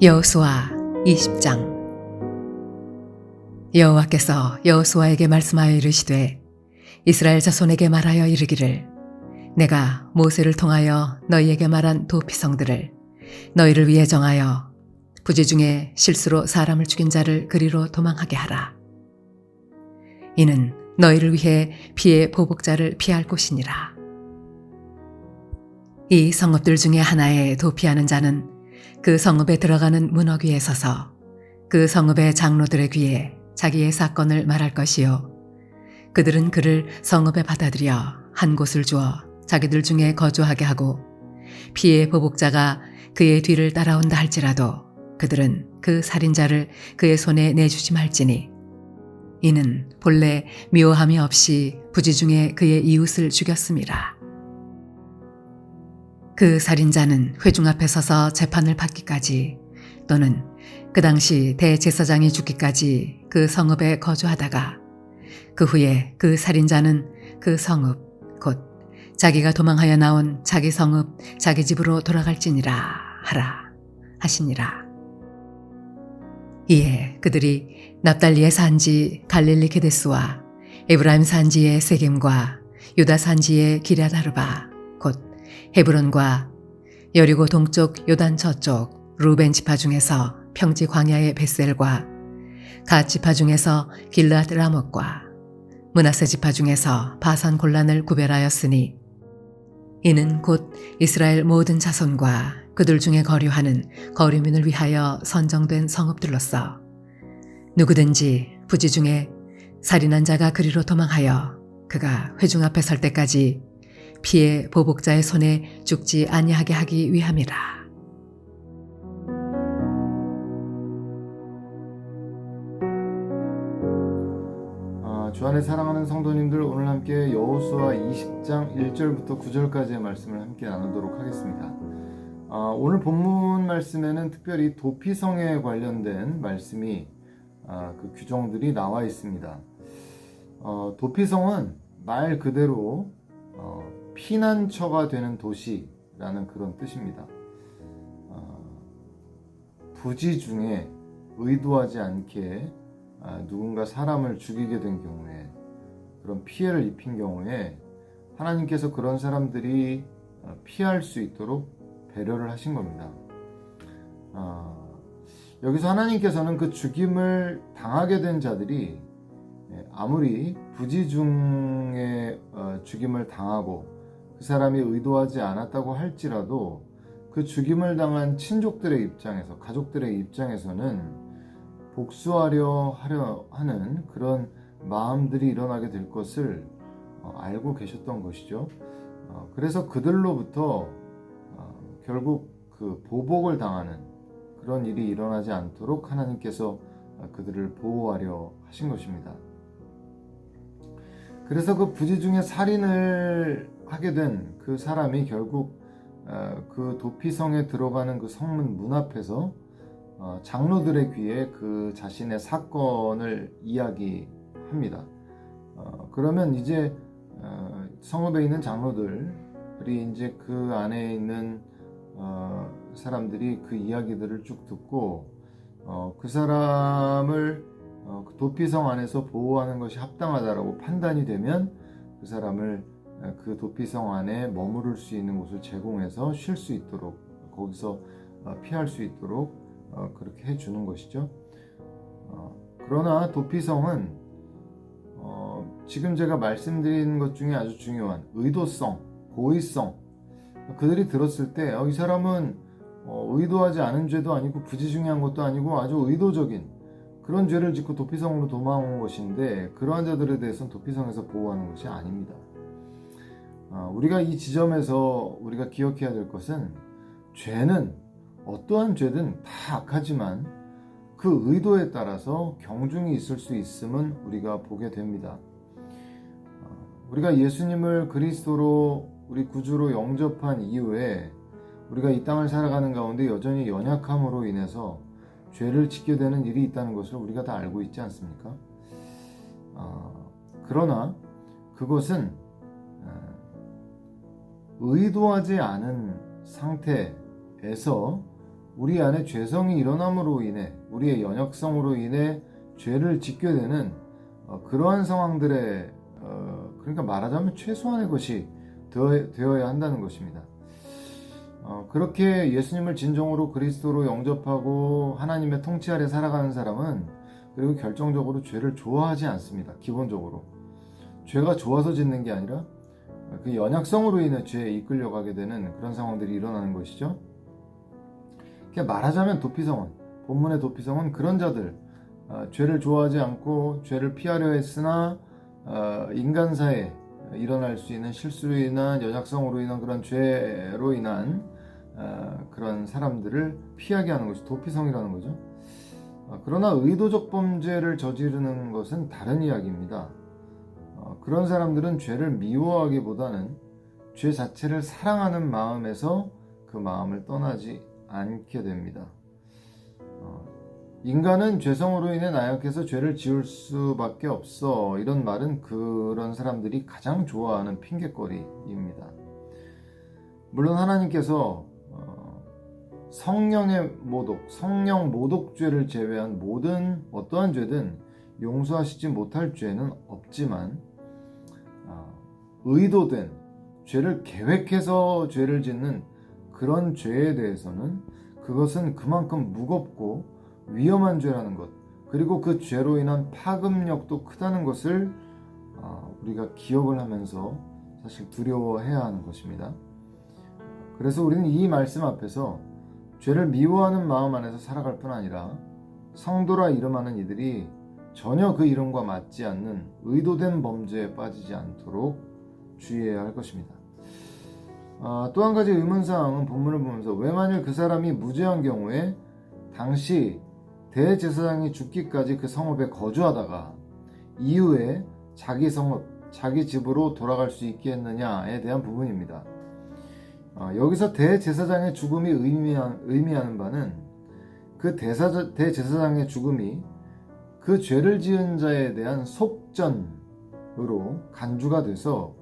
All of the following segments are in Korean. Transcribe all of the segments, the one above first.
여호수아 20장. 여호와께서 여호수아에게 말씀하여 이르시되 이스라엘 자손에게 말하여 이르기를 내가 모세를 통하여 너희에게 말한 도피성들을 너희를 위해 정하여 부지 중에 실수로 사람을 죽인 자를 그리로 도망하게 하라. 이는 너희를 위해 피의 보복자를 피할 곳이니라. 이 성읍들 중에 하나에 도피하는 자는 그 성읍에 들어가는 문허 위에 서서 그 성읍의 장로들의 귀에 자기의 사건을 말할 것이요 그들은 그를 성읍에 받아들여 한 곳을 주어 자기들 중에 거주하게 하고 피의 보복자가 그의 뒤를 따라온다 할지라도 그들은 그 살인자를 그의 손에 내주지 말지니 이는 본래 미워함이 없이 부지 중에 그의 이웃을 죽였음이라. 그 살인자는 회중 앞에 서서 재판을 받기까지 또는 그 당시 대제사장이 죽기까지 그 성읍에 거주하다가 그 후에 그 살인자는 그 성읍 곧 자기가 도망하여 나온 자기 성읍 자기 집으로 돌아갈지니라 하라 하시니라. 이에 그들이 납달리의 산지 갈릴리 게데스와 에브라임 산지의 세겜과 유다 산지의 기럇아르바 곧 헤브론과 여리고 동쪽 요단 저쪽 루벤 지파 중에서 평지 광야의 벳셀과 갓 지파 중에서 길르앗 라못과 므낫세 지파 중에서 바산 골란을 구별하였으니 이는 곧 이스라엘 모든 자손과 그들 중에 거류하는 거류민을 위하여 선정된 성읍들로서 누구든지 부지 중에 살인한 자가 그리로 도망하여 그가 회중 앞에 설 때까지 피의 보복자의 손에 죽지 아니하게 하기 위함이라. 주 안에 사랑하는 성도님들, 오늘 함께 여호수아 20장 1절부터 9절까지의 말씀을 함께 나누도록 하겠습니다. 오늘 본문 말씀에는 특별히 도피성에 관련된 말씀이 그 규정들이 나와 있습니다. 도피성은 말 그대로 피난처가 되는 도시라는 그런 뜻입니다. 부지 중에 의도하지 않게 누군가 사람을 죽이게 된 경우에 그런 피해를 입힌 경우에 하나님께서 그런 사람들이 피할 수 있도록 배려를 하신 겁니다. 여기서 하나님께서는 그 죽임을 당하게 된 자들이 아무리 부지 중에 죽임을 당하고 그 사람이 의도하지 않았다고 할지라도 그 죽임을 당한 친족들의 입장에서, 가족들의 입장에서는 복수하려 하는 그런 마음들이 일어나게 될 것을 알고 계셨던 것이죠. 그래서 그들로부터 결국 그 보복을 당하는 그런 일이 일어나지 않도록 하나님께서 그들을 보호하려 하신 것입니다. 그래서 그 부지 중에 살인을 하게 된 그 사람이 결국 그 도피성에 들어가는 그 성문 문 앞에서 장로들의 귀에 그 자신의 사건을 이야기합니다. 그러면 이제 성읍에 있는 장로들이 이제 그 안에 있는 사람들이 그 이야기들을 쭉 듣고 그 사람을 그 도피성 안에서 보호하는 것이 합당하다라고 판단이 되면 그 사람을 그 도피성 안에 머무를 수 있는 곳을 제공해서 쉴 수 있도록, 거기서 피할 수 있도록 그렇게 해주는 것이죠. 그러나 도피성은 지금 제가 말씀드린 것 중에 아주 중요한 의도성, 고의성, 그들이 들었을 때 이 사람은 의도하지 않은 죄도 아니고 부지중요한 것도 아니고 아주 의도적인 그런 죄를 짓고 도피성으로 도망온 것인데, 그러한 자들에 대해서는 도피성에서 보호하는 것이 아닙니다. 우리가 이 지점에서 우리가 기억해야 될 것은, 죄는 어떠한 죄든 다 악하지만 그 의도에 따라서 경중이 있을 수 있음은 우리가 보게 됩니다. 우리가 예수님을 그리스도로 우리 구주로 영접한 이후에 우리가 이 땅을 살아가는 가운데 여전히 연약함으로 인해서 죄를 짓게 되는 일이 있다는 것을 우리가 다 알고 있지 않습니까? 그러나 그것은 의도하지 않은 상태에서 우리 안에 죄성이 일어남으로 인해, 우리의 연약성으로 인해 죄를 짓게 되는 그러한 상황들에 그러니까 말하자면 최소한의 것이 되어야 한다는 것입니다. 그렇게 예수님을 진정으로 그리스도로 영접하고 하나님의 통치 아래 살아가는 사람은 그리고 결정적으로 죄를 좋아하지 않습니다. 기본적으로 죄가 좋아서 짓는 게 아니라 그 연약성으로 인해 죄에 이끌려가게 되는 그런 상황들이 일어나는 것이죠. 그러니까 말하자면 도피성은, 본문의 도피성은 그런 자들, 죄를 좋아하지 않고 죄를 피하려 했으나 인간사에 일어날 수 있는 실수로 인한 연약성으로 인한 그런 죄로 인한 그런 사람들을 피하게 하는 것이 도피성이라는 거죠. 그러나 의도적 범죄를 저지르는 것은 다른 이야기입니다. 그런 사람들은 죄를 미워하기보다는 죄 자체를 사랑하는 마음에서 그 마음을 떠나지 않게 됩니다. 인간은 죄성으로 인해 나약해서 죄를 지을 수밖에 없어. 이런 말은 그런 사람들이 가장 좋아하는 핑곗거리입니다. 물론 하나님께서 성령의 모독, 성령 모독죄를 제외한 모든 어떠한 죄든 용서하시지 못할 죄는 없지만 의도된 죄를 계획해서 죄를 짓는 그런 죄에 대해서는 그것은 그만큼 무겁고 위험한 죄라는 것, 그리고 그 죄로 인한 파급력도 크다는 것을 우리가 기억을 하면서 사실 두려워해야 하는 것입니다. 그래서 우리는 이 말씀 앞에서 죄를 미워하는 마음 안에서 살아갈 뿐 아니라 성도라 이름하는 이들이 전혀 그 이름과 맞지 않는 의도된 범죄에 빠지지 않도록 주의해야 할 것입니다. 또 한 가지 의문사항은 본문을 보면서 왜 만일 그 사람이 무죄한 경우에 당시 대제사장이 죽기까지 그 성읍에 거주하다가 이후에 자기 성읍, 자기 집으로 돌아갈 수 있게 했느냐에 대한 부분입니다. 여기서 대제사장의 죽음이 의미하는 바는 그 대제사장의 죽음이 그 죄를 지은 자에 대한 속전으로 간주가 돼서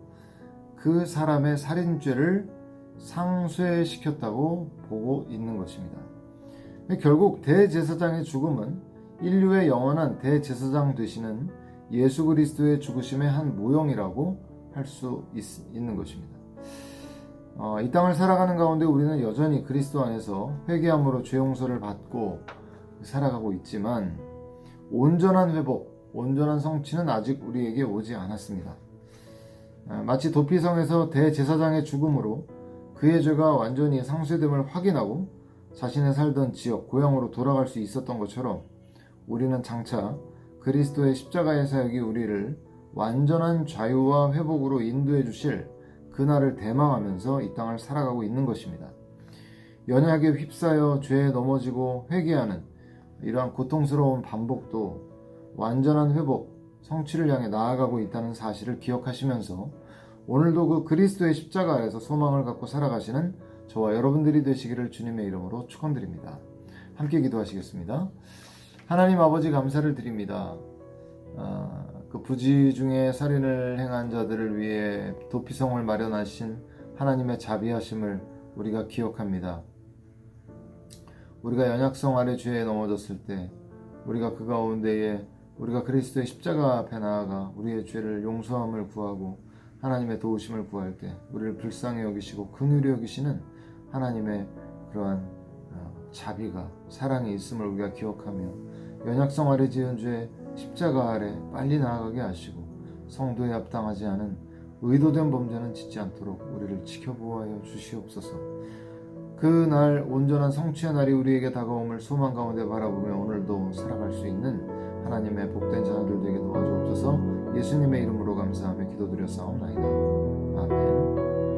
그 사람의 살인죄를 상쇄시켰다고 보고 있는 것입니다. 결국 대제사장의 죽음은 인류의 영원한 대제사장 되시는 예수 그리스도의 죽으심의 한 모형이라고 할 수 있는 것입니다. 이 땅을 살아가는 가운데 우리는 여전히 그리스도 안에서 회개함으로 죄 용서를 받고 살아가고 있지만 온전한 회복, 온전한 성취는 아직 우리에게 오지 않았습니다. 마치 도피성에서 대제사장의 죽음으로 그의 죄가 완전히 상쇄됨을 확인하고 자신의 살던 지역, 고향으로 돌아갈 수 있었던 것처럼 우리는 장차 그리스도의 십자가의 사역이 우리를 완전한 자유와 회복으로 인도해 주실 그날을 대망하면서 이 땅을 살아가고 있는 것입니다. 연약에 휩싸여 죄에 넘어지고 회개하는 이러한 고통스러운 반복도 완전한 회복, 성취를 향해 나아가고 있다는 사실을 기억하시면서 오늘도 그 그리스도의 십자가 아래서 소망을 갖고 살아가시는 저와 여러분들이 되시기를 주님의 이름으로 축원드립니다. 함께 기도하시겠습니다. 하나님 아버지 감사를 드립니다. 그 부지 중에 살인을 행한 자들을 위해 도피성을 마련하신 하나님의 자비하심을 우리가 기억합니다. 우리가 연약성 아래 죄에 넘어졌을 때 우리가 그 가운데에 우리가 그리스도의 십자가 앞에 나아가 우리의 죄를 용서함을 구하고 하나님의 도우심을 구할 때 우리를 불쌍히 여기시고 긍휼히 여기시는 하나님의 그러한 자비가, 사랑이 있음을 우리가 기억하며 연약성 아래 지은 죄 십자가 아래 빨리 나아가게 하시고 성도에 합당하지 않은 의도된 범죄는 짓지 않도록 우리를 지켜보아여 주시옵소서. 그날 온전한 성취의 날이 우리에게 다가옴을 소망 가운데 바라보며 오늘도 살아갈 수 있는 하나님의 복된 자녀들 되게 도와주옵소서. 예수님의 이름으로 감사하며 기도드렸사옵나이다. 아멘.